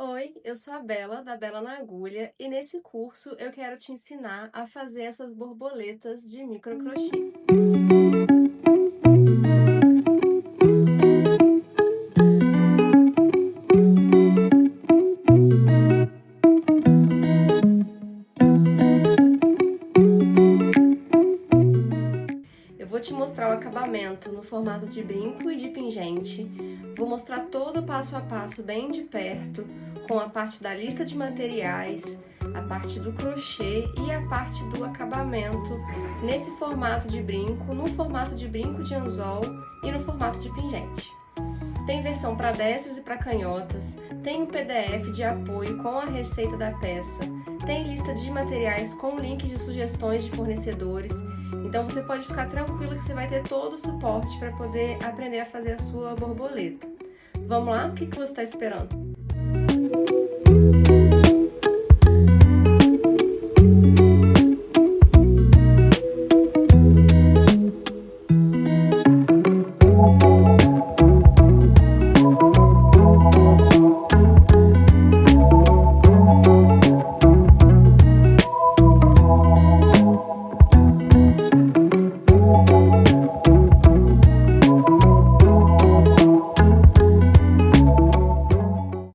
Oi, eu sou a Bela, da Bela na Agulha, e nesse curso eu quero te ensinar a fazer essas borboletas de microcrochê. Eu vou te mostrar o acabamento no formato de brinco e de pingente, vou mostrar todo o passo a passo bem de perto, com a parte da lista de materiais, a parte do crochê e a parte do acabamento nesse formato de brinco, no formato de brinco de anzol e no formato de pingente. Tem versão para destros e para canhotas, tem um PDF de apoio com a receita da peça, tem lista de materiais com links de sugestões de fornecedores, então você pode ficar tranquilo que você vai ter todo o suporte para poder aprender a fazer a sua borboleta. Vamos lá? O que você está esperando?